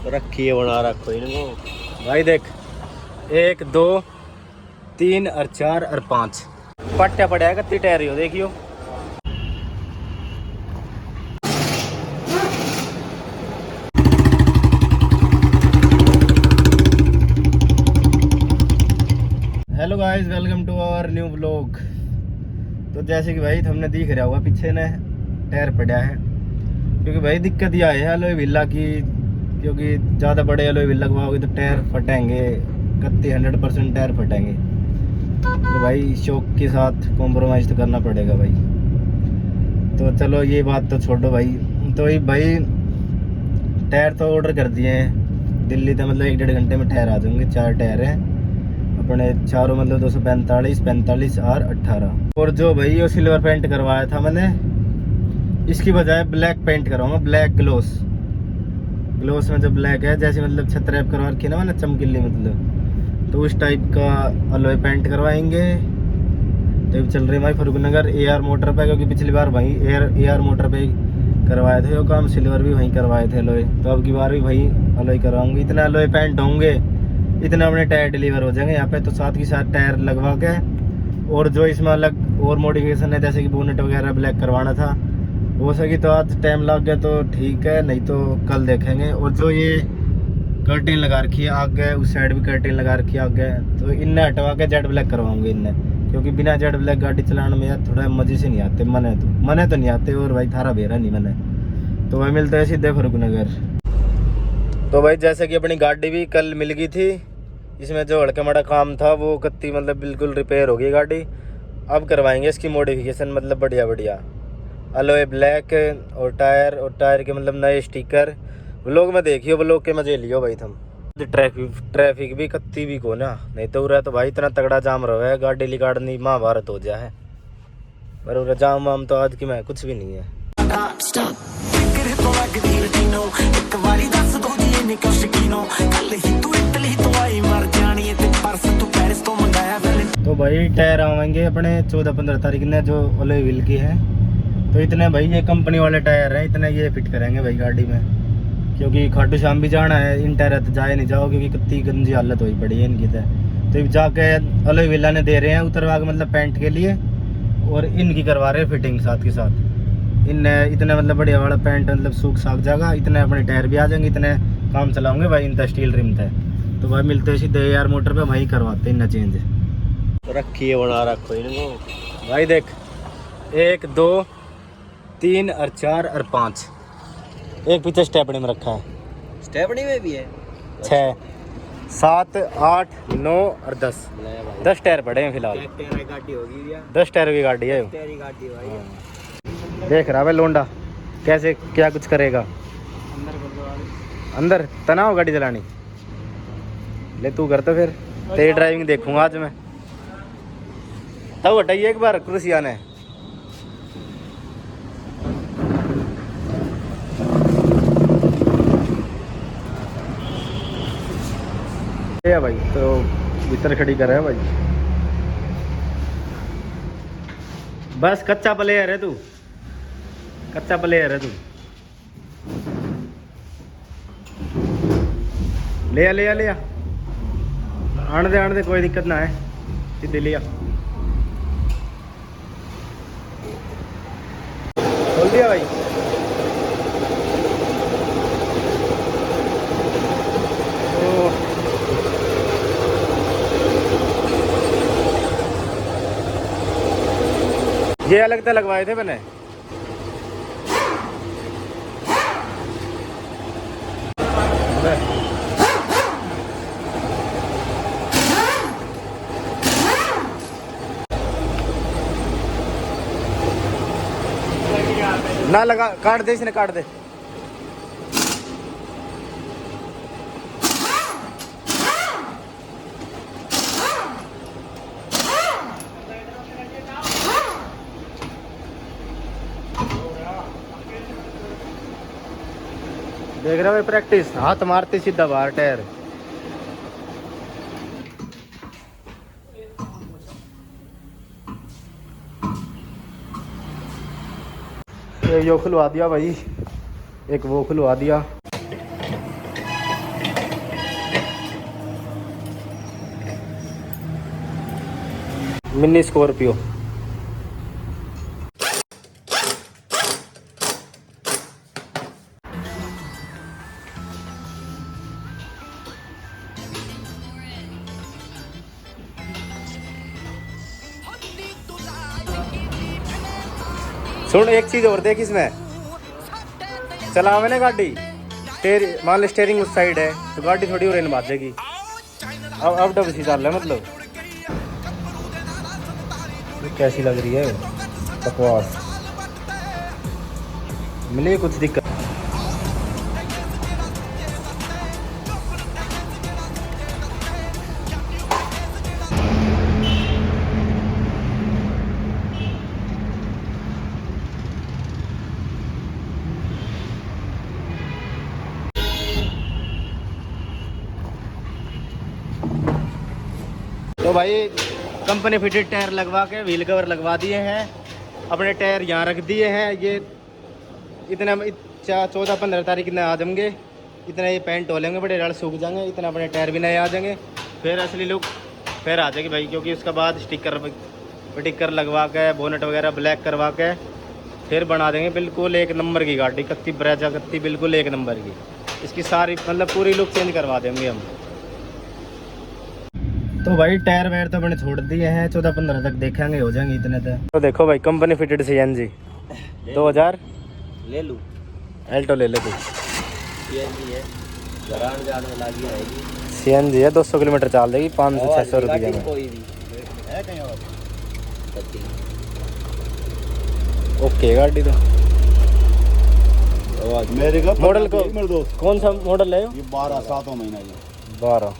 रखिए बना रखो इनको भाई। देख 1 2 3 और 4 और 5 पट्टा पड़ा है कत्ती टायर हो देखियो। Hello guys, welcome to our new vlog. तो जैसे कि भाई हमने दिख रहा होगा पीछे ने टायर पड़ा है, क्योंकि भाई दिक्कत ये आई है एलॉय व्हील की, क्योंकि ज़्यादा बड़े एलॉय व्हील लगवाओगे तो टायर फटेंगे, 100% टायर फटेंगे। तो भाई शौक के साथ कॉम्प्रोमाइज़ तो करना पड़ेगा भाई। तो चलो ये बात तो छोड़ो भाई। तो ये भाई टायर तो ऑर्डर कर दिए हैं दिल्ली से, मतलब 1-1.5 घंटे में टायर आ जाएंगे। 4 टायर हैं अपने चारों, मतलब 245, 45 और 18। और जो भाई वो सिल्वर पेंट करवाया था मैंने, इसकी बजाय ब्लैक पेंट करवाऊंगा, ब्लैक ग्लोस में जो ब्लैक है, जैसे मतलब छत रैप करवा रखी है ना मैंने चमकीली, मतलब तो उस टाइप का अलॉय पेंट करवाएंगे। तो चल रही भाई फरूखनगर AR मोटर पे, क्योंकि पिछली बार वहीं AR मोटर पे करवाए थे वो काम, सिल्वर भी वहीं करवाए थे अलॉय। तो अब की बार भी वहीं अलॉय करवाऊंगी। इतना अलॉय पेंट होंगे, इतना अपने टायर डिलीवर हो जाएंगे यहाँ पे। तो साथ के साथ टायर लगवा के, और जो इसमें अलग और मॉडिफिकेशन है, जैसे कि बोनेट वगैरह ब्लैक करवाना था, हो सकी तो आज टाइम लग गया तो ठीक है, नहीं तो कल देखेंगे। और जो ये कर्टेन लगा रखी है आगे, उस साइड भी कर्टेन लगा रखी है आगे, तो इन्हें हटवा के जेट ब्लैक करवाऊंगे इन्हें, क्योंकि बिना जेट ब्लैक गाड़ी चलाने में यार थोड़ा मजे से नहीं आते। मने तो नहीं आते, और भाई थारा बेरा नहीं मने। तो भाई मिलते हैं सीधे फरूखनगर। तो भाई जैसे कि अपनी गाड़ी भी कल मिल गई थी, इसमें जो हड़का मड़ा काम था वो कत्ती मतलब बिल्कुल रिपेयर हो गई गाड़ी। अब करवाएंगे इसकी मॉडिफिकेशन, मतलब बढ़िया बढ़िया अलॉय ब्लैक, और टायर के मतलब नए स्टिकर। व्लॉग में देखियो, व्लॉग के मजे लियो भाई तुम। ट्रैफिक भी कत्ती भी को ना, नहीं तो उरा तो भाई इतना तगड़ा जाम रहा है, गाड़ी निकालनी महाभारत हो जाए है। पर उरा जाम वाम तो आज की मैं कुछ भी नहीं है। तो भाई टायर आवेंगे अपने 14-15 तारीख ने, जो अलॉय व्हील की है। तो इतने भाई ये कंपनी वाले टायर हैं, इतने ये फिट करेंगे भाई गाड़ी में, क्योंकि खाटू श्याम भी जाना है। इन टायर तो जाए नहीं जाओ, क्योंकि कितनी गंदी हालत हुई पड़ी है इनकी। तो जाके अलॉय व्हील ने दे रहे हैं उतरवा के, मतलब पेंट के लिए, और इनकी करवा रहे हैं फिटिंग साथ के साथ। इन इतने मतलब बढ़िया वाला पेंट मतलब सूख साख जाएगा, इतने अपने टायर भी आ जाएंगे, इतने काम चलाओगे भाई इनका स्टील रिम थे। तो भाई मिलते हैं सीधे AR मोटर पे, वहीं करवाते हैं इन्हें चेंज। रखिए बना रखो इनको भाई। देख 1 2 3 और 4 और 5, एक पीछे स्टेपनी में रखा है। स्टेपनी में भी है 6 7 8 9 और 10 टायर पड़े हैं फिलहाल। गाड़ी होगी 10 टायर की गाड़ी है। गाड़ी भाई। देख रहा है लोंडा कैसे क्या कुछ करेगा। अंदर तनाव गाड़ी चलानी ले, तू कर तो फिर तेरी ड्राइविंग देखूंगा आज मैं। तब हटाइए एक बार क्रूसिया ने। भाई तो भीतर खड़ी कर रहा है भाई। बस कच्चा प्लेयर है तू, कच्चा प्लेयर है तू। ले आ आने दे कोई दिक्कत ना है, सीधे लिया खोल दिया भाई। ये अलग से लगवाए थे मैंने। ना लगा, काट दे इसने, काट दे। देख रहे हो प्रैक्टिस, हाथ मारते सीधा बाहर टायर। यो खुलवा दिया भाई, एक वो खुलवा दिया। Mini Scorpio. सुन एक चीज और देख इसमें, चला मैंने गाड़ी मान लो स्टेयरिंग उस साइड है तो गाड़ी थोड़ी और भाग जाएगी। अब डब सी चल रहा है मतलब। कैसी लग रही है बकवास, मिले कुछ दिक्कत। तो भाई कंपनी फिटेड टायर लगवा के व्हील कवर लगवा दिए हैं, अपने टायर यहाँ रख दिए हैं। ये इतना 14-15 तारीख में आ जाएंगे, इतना ये पेंट होलेंगे, बड़े रड़ सूख जाएंगे, इतना अपने टायर भी नए आ जाएंगे। फिर असली लुक फिर आ जाएगी भाई, क्योंकि उसके बाद स्टिकर लगवा के बोनट वगैरह ब्लैक करवा के फिर बना देंगे बिल्कुल एक नंबर की गाड़ी, कत्ती ब्रेजा कत्ती बिल्कुल एक नंबर की। इसकी सारी मतलब पूरी लुक चेंज करवा देंगे हम। तो भाई टायर वायर तो अपने छोड़ दिए हैं, 14-15 तक देखेंगे, हो जाएंगे इतने तक। तो देखो भाई कंपनी फिटेड CNG 2000 ले लूँ, एल्टो ले ले तू। CNG है, घरान जान में लगी रहेगी। CNG है, 200 किलोमीटर चल देगी 500-600 रुपये में। कोई भी है कहीं और ओके गाड़ी तो मेरे का मॉडल को मेरे दोस्त कौन सा मॉडल है? ये 12-7 महीना ये 12।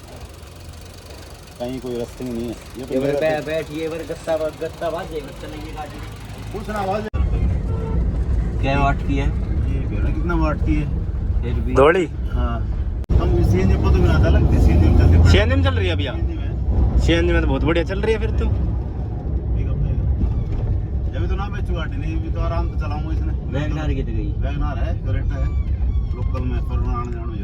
कहीं कोई रस्टिंग नहीं है ये तो मेरा बैठिए बर गत्ता बाजे बच्चा नहीं ये गाड़ी पूछना आवाज क्या वाट की है, ये कहना कितना वाट की है फिर भी दौड़ी हाँ हम सीएनजी पता भी आता लगती सीएनजी में चलती CNG में चल रही है अभी? सीएनजी में CNG में तो बहुत बढ़िया चल रही है फिर तो। एक हफ्ते जब तो ना बेचू गाड़ी नहीं भी तो आराम से चलाऊंगा इसने। वैगनआर की तो गई, वैगनआर है करेक्ट है लोकल में फरना आने जाने